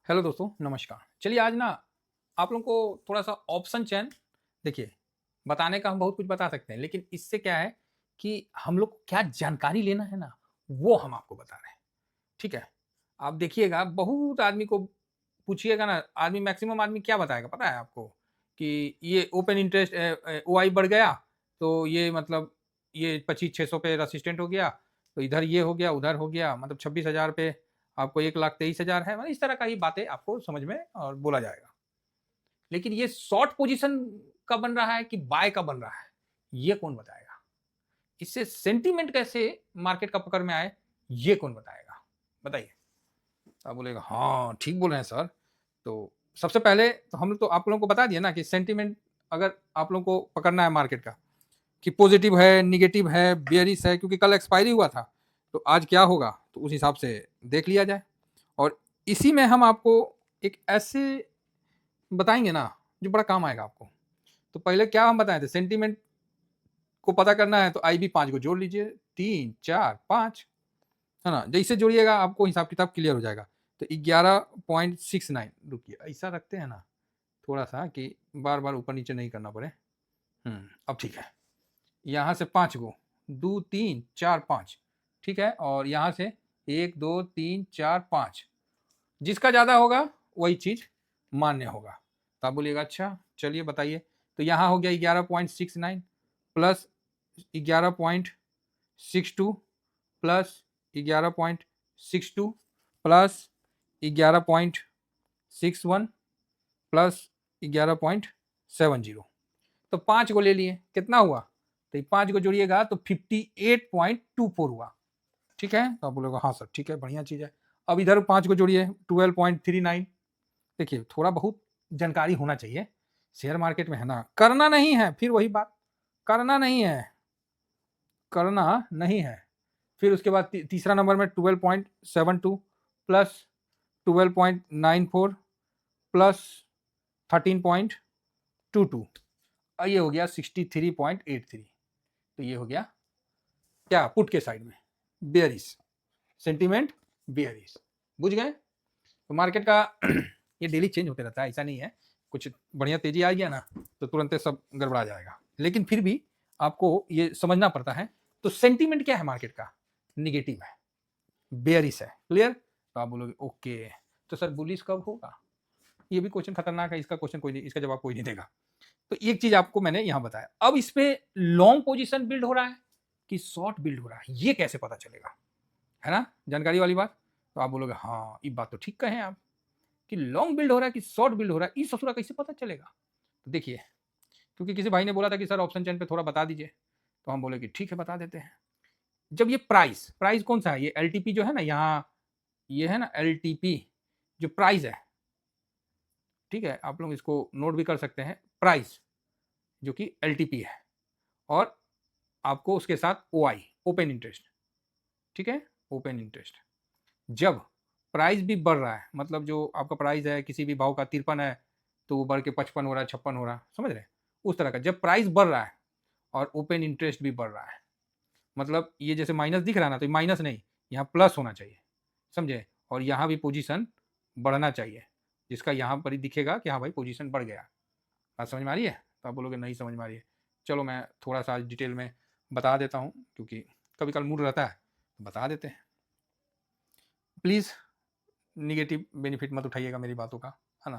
Hello दोस्तों, नमस्कार। चलिए आज ना आप लोगों को थोड़ा-सा ऑप्शन चेन देखिए, बताने का हम बहुत कुछ बता सकते हैं, लेकिन इससे क्या है कि हम लोग को क्या जानकारी लेना है ना, वो हम आपको बता रहे हैं, ठीक है? आप देखिएगा बहुत आदमी को पूछिएगा ना, आदमी मैक्सिमम आदमी क्या बताएगा पता है आपको? कि ये ओपन इंटरेस्ट ओआई बढ़ गया, तो ये मतलब ये 25-600 पे रेसिस्टेंट हो गया, तो इधर ये हो गया, उधर हो गया, मतलब 26,000 पे आपको 1,23,000 है, मतलब इस तरह का ही बातें आपको समझ में और बोला जाएगा। लेकिन ये शॉर्ट पोजीशन का बन रहा है कि बाय का बन रहा है, ये कौन बताएगा? इससे सेंटीमेंट कैसे मार्केट का पकड़ में आए, ये कौन बताएगा? बताइए। तो आप बोलेगा हाँ, ठीक बोल रहे हैं सर। तो सबसे पहले तो हम लोग तो आप लोगों को बता दिया ना कि सेंटीमेंट अगर आप लोगों को पकड़ना है मार्केट का कि पॉजिटिव है, नेगेटिव है, बेयरिश है, क्योंकि कल एक्सपायरी हुआ था, तो आज क्या होगा तो उस हिसाब से देख लिया जाए। और इसी में हम आपको एक ऐसे बताएंगे ना जो बड़ा काम आएगा आपको। तो पहले क्या हम बताए थे, सेंटीमेंट को पता करना है तो आई बी 5 को जोड़ लीजिए, 3 4 5, है ना? जैसे जोड़िएगा आपको हिसाब किताब क्लियर हो जाएगा। तो 11.69, रुकिए ऐसा रखते हैं ना थोड़ा सा कि बार बार ऊपर नीचे नहीं करना पड़े। अब ठीक है। यहाँ से 5 को 2 3 4 5, ठीक है। और यहाँ से 1 2 3 4 5, जिसका ज़्यादा होगा वही चीज़ मान्य होगा। तो आप बोलिएगा अच्छा चलिए बताइए। तो यहाँ हो गया 11.69 प्लस 11.62 प्लस 11.62 प्लस 11.61 प्लस 11.70। तो 5 को ले लिए, कितना हुआ? तो 5 को जोड़िएगा तो 58.24 हुआ, ठीक है। तो आप बोलोगे हाँ सर ठीक है, बढ़िया चीज़ है। अब इधर 5 को जोड़िए, 12.39। देखिए थोड़ा बहुत जानकारी होना चाहिए शेयर मार्केट में, है ना? करना नहीं है, फिर वही बात, करना नहीं है, करना नहीं है। फिर उसके बाद तीसरा नंबर में 12.72 प्लस 12.94 प्लस 13.22, और ये हो गया 63.83। तो ये हो गया क्या, पुट के साइड में बेयरिश सेंटीमेंट, बेयरिश। बुझ गए? तो मार्केट का ये डेली चेंज होते रहता है, ऐसा नहीं है कुछ बढ़िया तेजी आ गया ना तो तुरंत सब गड़बड़ा जाएगा, लेकिन फिर भी आपको ये समझना पड़ता है। तो सेंटीमेंट क्या है मार्केट का? निगेटिव है, बेयरिश है। क्लियर? तो आप बोलोगे ओके, तो सर बुलिश कब होगा? ये भी क्वेश्चन खतरनाक है, इसका क्वेश्चन कोई नहीं, इसका जवाब कोई नहीं देगा। तो एक चीज आपको मैंने यहां बताया। अब इस पे लॉन्ग पोजीशन बिल्ड हो रहा है कि शॉर्ट बिल्ड हो रहा है, ये कैसे पता चलेगा? है ना जानकारी वाली बात। तो आप बोलोगे हाँ ये बात तो ठीक कहें आप कि लॉन्ग बिल्ड हो रहा है कि शॉर्ट बिल्ड हो रहा है, इस ससुरा कैसे पता चलेगा? तो देखिए, क्योंकि किसी भाई ने बोला था कि सर ऑप्शन चेन पे थोड़ा बता दीजिए, तो हम बोले कि ठीक है बता देते हैं। जब ये प्राइस प्राइस कौन सा है, ये एल जो है ना यहाँ, ये है ना एल जो प्राइस है, ठीक है, आप लोग इसको नोट भी कर सकते हैं, प्राइस जो कि एल है, और आपको उसके साथ ओ आई, ओपन इंटरेस्ट, ठीक है, ओपन इंटरेस्ट। जब प्राइस भी बढ़ रहा है, मतलब जो आपका प्राइस है किसी भी भाव का 53 है, तो वो बढ़ के 55 हो रहा है, 56 हो रहा है, समझ रहे हैं? उस तरह का जब प्राइस बढ़ रहा है और ओपन इंटरेस्ट भी बढ़ रहा है, मतलब ये जैसे माइनस दिख रहा है ना, तो माइनस नहीं, यहाँ प्लस होना चाहिए, समझे? और यहाँ भी पोजीशन बढ़ना चाहिए, जिसका यहाँ पर ही दिखेगा कि हाँ भाई पोजीशन बढ़ गया। बात समझ में आ रही है? तो आप बोलोगे नहीं समझ में आ रही है। चलो मैं थोड़ा सा डिटेल में बता देता हूँ, क्योंकि कभी कल मूड रहता है तो बता देते हैं। प्लीज़ निगेटिव बेनिफिट मत उठाइएगा मेरी बातों का, है ना?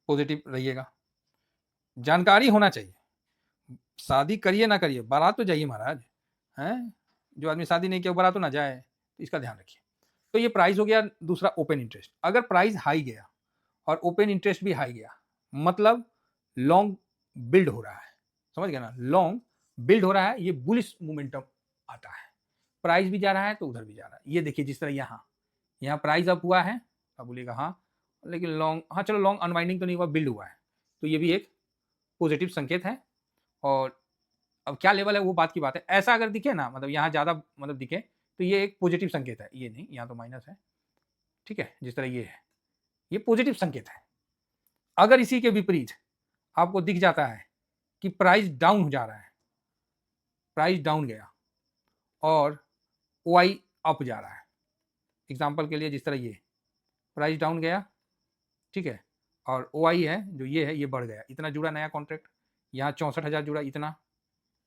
पॉजिटिव रहिएगा, जानकारी होना चाहिए। शादी करिए ना करिए, बारात तो जाइए महाराज, हैं? जो आदमी शादी नहीं किया वो बारात तो ना जाए, तो इसका ध्यान रखिए। तो ये प्राइस हो गया दूसरा, ओपन इंटरेस्ट। अगर प्राइस हाई गया और ओपन इंटरेस्ट भी हाई गया, मतलब लॉन्ग बिल्ड हो रहा है, समझ गया ना? लॉन्ग बिल्ड हो रहा है, ये बुलिश मोमेंटम आता है। प्राइस भी जा रहा है तो उधर भी जा रहा है। ये देखिए जिस तरह यहाँ यहाँ प्राइस अप हुआ है, अब बोलिएगा हाँ, लेकिन लॉन्ग, हाँ चलो लॉन्ग अनवाइंडिंग तो नहीं हुआ, बिल्ड हुआ है, तो ये भी एक पॉजिटिव संकेत है। और अब क्या लेवल है वो बात की बात है। ऐसा अगर दिखे ना, मतलब यहाँ ज़्यादा मतलब दिखे, तो ये एक पॉजिटिव संकेत है। ये नहीं, यहाँ तो माइनस है, ठीक है, जिस तरह ये है, ये पॉजिटिव संकेत है। अगर इसी के विपरीत आपको दिख जाता है कि प्राइस डाउन हो जा रहा है, प्राइस डाउन गया और ओआई अप जा रहा है, एग्जाम्पल के लिए जिस तरह ये प्राइस डाउन गया ठीक है, और OI है जो ये है, ये बढ़ गया, इतना जुड़ा नया कॉन्ट्रैक्ट, यहाँ 64,000 जुड़ा, इतना,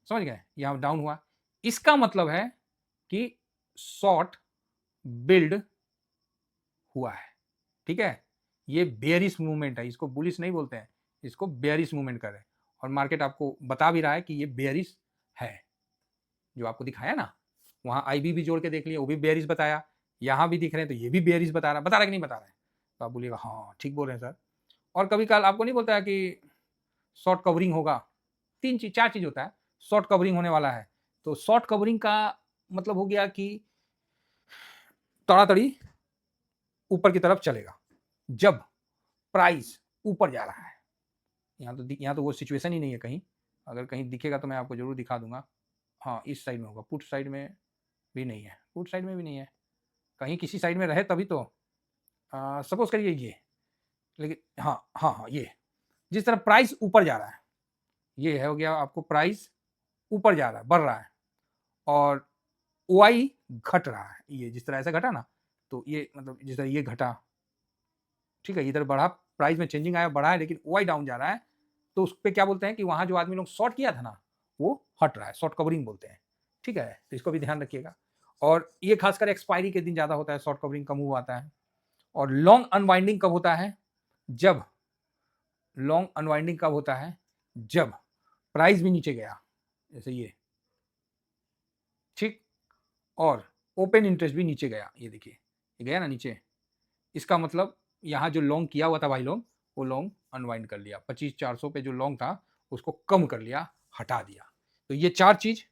समझ गए, यहाँ डाउन हुआ। इसका मतलब है कि शॉर्ट बिल्ड हुआ है, ठीक है। ये बेयरिश मूवमेंट है, इसको बुलिश नहीं बोलते हैं, इसको बेयरिश मूवमेंट कर रहे हैं, और मार्केट आपको बता भी रहा है कि ये बेयरिश है। जो आपको दिखाया ना, वहाँ IB भी जोड़ के देख लिया, वो भी बेयरिश बताया, यहाँ भी दिख रहे हैं तो ये भी बेयरिश बता रहा है कि नहीं बता रहा है? तो आप बोलिएगा हाँ ठीक बोल रहे हैं सर। और कभी कल आपको नहीं बोलता है कि शॉर्ट कवरिंग होगा, 4 चीज होता है, शॉर्ट कवरिंग होने वाला है, तो शॉर्ट कवरिंग का मतलब हो गया कि तड़ातड़ी ऊपर की तरफ चलेगा जब प्राइस ऊपर जा रहा है। यहाँ तो वो सिचुएशन ही नहीं है कहीं, अगर कहीं दिखेगा तो मैं आपको जरूर दिखा दूंगा। हाँ इस साइड में होगा, पुट साइड में भी नहीं है, पुट साइड में भी नहीं है, कहीं किसी साइड में रहे तभी तो। सपोज करिए ये, लेकिन हाँ ये जिस तरह प्राइस ऊपर जा रहा है, ये है हो गया आपको, प्राइस ऊपर जा रहा है, बढ़ रहा है, और OI घट रहा है, ये जिस तरह ऐसा घटा ना, तो ये मतलब जिस तरह ये घटा, ठीक है, इधर बढ़ा, प्राइस में चेंजिंग आया, बढ़ा है, लेकिन OI डाउन जा रहा है, तो उस पर क्या बोलते हैं कि वहां जो आदमी लोग शॉर्ट किया था ना, वो हट रहा है, शॉर्ट कवरिंग बोलते हैं, ठीक है। तो इसको भी ध्यान रखिएगा, और ये खासकर एक्सपायरी के दिन ज्यादा होता है, शॉर्ट कवरिंग कम हुआ आता है। और लॉन्ग अनवाइंडिंग कब होता है? जब लॉन्ग अनवाइंडिंग कब होता है? जब प्राइस भी नीचे गया, जैसे ये, ठीक, और ओपन इंटरेस्ट भी नीचे गया, ये देखिए ये गया ना नीचे, इसका मतलब यहाँ जो लॉन्ग किया हुआ था भाई लोग, वो लॉन्ग अनवाइंड कर लिया, 25,400 पे जो लॉन्ग था उसको कम कर लिया, हटा दिया। तो ये 4 चीज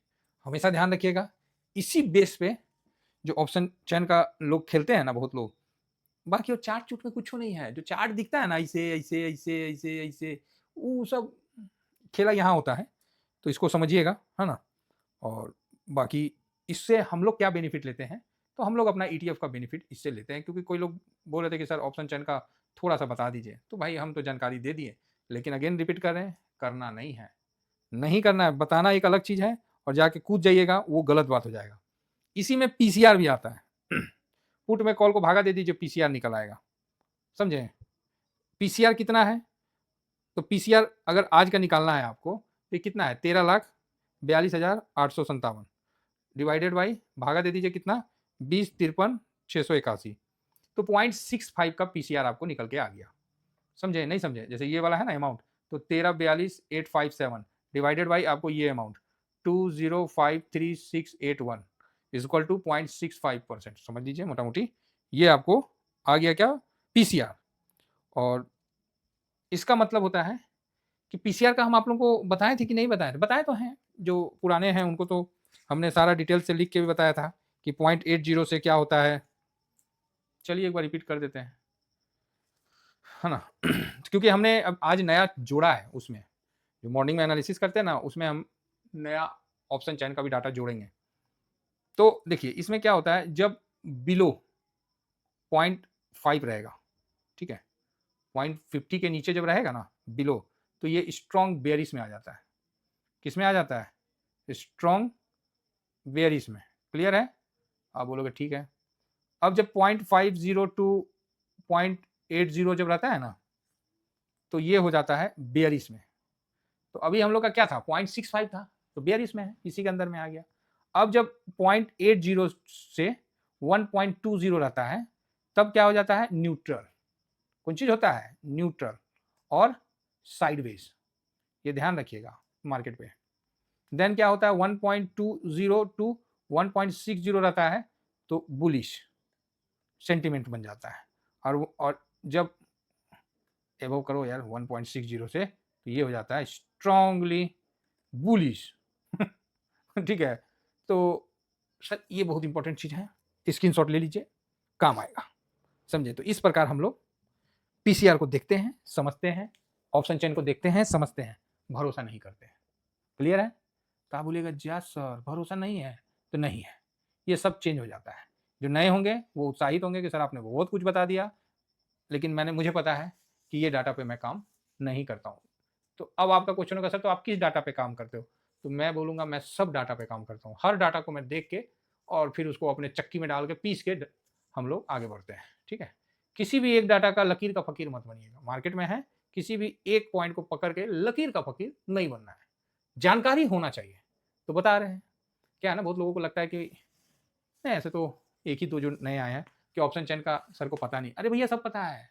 हमेशा ध्यान रखिएगा। इसी बेस पे जो ऑप्शन चैन का लोग खेलते हैं ना, बहुत लोग, बाकी वो चार्ट चूट में कुछ नहीं है, जो चार्ट दिखता है ना ऐसे ऐसे ऐसे ऐसे ऐसे, वो सब खेला यहाँ होता है, तो इसको समझिएगा, है ना। और बाकी इससे हम लोग क्या बेनिफिट लेते हैं, तो हम लोग अपना ETF का बेनिफिट इससे लेते हैं, क्योंकि कोई लोग बोल रहे थे कि सर ऑप्शन चैन का थोड़ा सा बता दीजिए, तो भाई हम तो जानकारी दे दिए, लेकिन अगेन रिपीट कर रहे हैं, करना नहीं है, नहीं करना है, बताना एक अलग चीज है, और जाके कूद जाइएगा वो गलत बात हो जाएगा। इसी में PCR भी आता है, पुट में कॉल को भागा दे दीजिए, PCR निकल आएगा, समझे। PCR कितना है, तो PCR अगर आज का निकालना है आपको, तो कितना है, 13,42,857 डिवाइडेड बाई, भागा दे दीजिए कितना, 20,53,681, तो 0.65 का PCR आपको निकल के आ गया, समझे नहीं समझे। जैसे ये वाला है ना अमाउंट, तो 13,42,857 डिवाइडेड बाई आपको ये अमाउंट 2053681 इक्वल टू 0.65%, समझ लीजिए मोटा मोटी ये आपको आ गया क्या, PCR। और इसका मतलब होता है कि PCR का हम आप लोगों को बताए थे कि नहीं बताए थे, बताए तो हैं, जो पुराने हैं उनको तो हमने सारा डिटेल से लिख के भी बताया था कि 0.80 से क्या होता है। चलिए एक बार रिपीट कर देते हैं, है ना। क्योंकि हमने अब आज नया जोड़ा है, उसमें जो मॉर्निंग में एनालिसिस करते हैं ना, उसमें हम नया ऑप्शन चैन का भी डाटा जोड़ेंगे। तो देखिए इसमें क्या होता है, जब बिलो 0.5 रहेगा, ठीक है, 0.50 के नीचे जब रहेगा ना बिलो, तो ये स्ट्रॉन्ग बेयरिश में आ जाता है। किस में आ जाता है? स्ट्रॉन्ग बेयरिश में। क्लियर है? आप बोलोगे ठीक है। अब जब 0.50 टू 0.80 जब रहता है ना, तो ये हो जाता है बेयरिश में। तो अभी हम लोग का क्या था, 0.65 था, तो बेयरिश में है, इसी के अंदर में आ गया। अब जब 0.80 से 1.20 रहता है, तब क्या हो जाता है, न्यूट्रल। कौन चीज होता है? न्यूट्रल और साइडवेज, ये ध्यान रखिएगा मार्केट पे। देन क्या होता है, 1.20 टू 1.60 रहता है, तो बुलिश सेंटिमेंट बन जाता है। और जब एबव करो यार 1.60 से, तो ये हो जाता है स्ट्रांगली बुलिश। ठीक है, तो सर ये बहुत इंपॉर्टेंट चीज है, स्क्रीनशॉट ले लीजिए, काम आएगा, समझे। तो इस प्रकार हम लोग PCR को देखते हैं, समझते हैं, ऑप्शन चेन को देखते हैं, समझते हैं, भरोसा नहीं करते हैं। क्लियर है? तो आप बोलिएगा जा सर भरोसा नहीं है, तो नहीं है, ये सब चेंज हो जाता है। जो नए होंगे वो उत्साहित होंगे कि सर आपने बहुत कुछ बता दिया, लेकिन मुझे पता है कि ये डाटा पे मैं काम नहीं करता हूँ। तो अब आपका क्वेश्चन होगा सर तो आप किस डाटा पे काम करते हो? तो मैं बोलूँगा मैं सब डाटा पे काम करता हूँ, हर डाटा को मैं देख के और फिर उसको अपने चक्की में डाल के पीस के हम लोग आगे बढ़ते हैं, ठीक है। किसी भी एक डाटा का लकीर का फकीर मत बनिएगा। मार्केट में है, किसी भी एक पॉइंट को पकड़ के लकीर का फकीर नहीं बनना है। जानकारी होना चाहिए। तो बता रहे हैं। क्या है ना, बहुत लोगों को लगता है कि नहीं, ऐसे तो एक ही 2 जो नए आए हैं कि ऑप्शन चेन का सर को पता नहीं। अरे भैया सब पता है,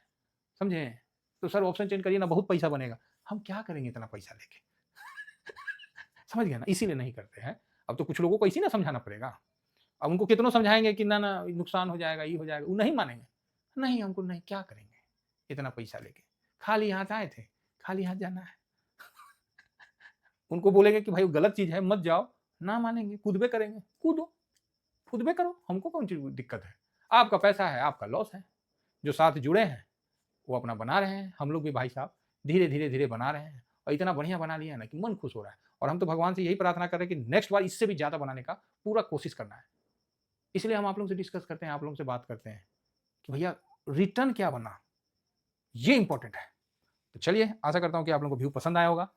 समझे? तो सर ऑप्शन चेन करिए ना, बहुत पैसा बनेगा। हम क्या करेंगे इतना पैसा लेके? समझ गए ना? इसीलिए नहीं करते हैं। अब तो कुछ लोगों को इसी ना समझाना पड़ेगा। अब उनको कितनों समझाएँगे कि ना, ना नुकसान हो जाएगा, ये हो जाएगा, वो नहीं मानेंगे। नहीं, हमको नहीं, क्या करेंगे इतना पैसा लेके? खाली हाथ आए थे, खाली हाथ जाना है। उनको बोलेंगे कि भाई वो गलत चीज़ है, मत जाओ, ना मानेंगे, कूदबे करेंगे। कूदो, खुद में करो, हमको कौन सी दिक्कत है? आपका पैसा है, आपका लॉस है। जो साथ जुड़े हैं, वो अपना बना रहे हैं। हम लोग भी भाई साहब धीरे, धीरे, धीरे बना रहे हैं और इतना बढ़िया बना लिया है ना कि मन खुश हो रहा है। और हम तो भगवान से यही प्रार्थना कर रहे हैं कि नेक्स्ट बार इससे भी ज़्यादा बनाने का पूरा कोशिश करना है। इसलिए हम आप लोगों से डिस्कस करते हैं, आप लोगों से बात करते हैं कि भैया रिटर्न क्या बना, ये इंपॉर्टेंट है। तो चलिए, आशा करता हूँ कि आप लोगों को व्यू पसंद आया होगा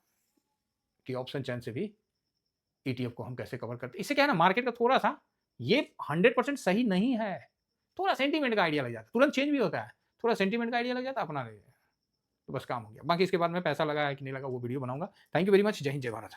कि ऑप्शन चेन से भी ईटीएफ को हम कैसे कवर करते हैं। इससे क्या है ना, मार्केट का थोड़ा-सा ये 100% सही नहीं है। थोड़ा सेंटीमेंट का आइडिया लग जाता है, तुरंत चेंज भी होता है। थोड़ा सेंटीमेंट का आइडिया लग जाता है, अपना ले तो बस काम हो गया। बाकी इसके बाद में पैसा लगा है कि नहीं लगा वो वीडियो बनाऊँगा। Thank you very much. जय हिंद, जय भारत।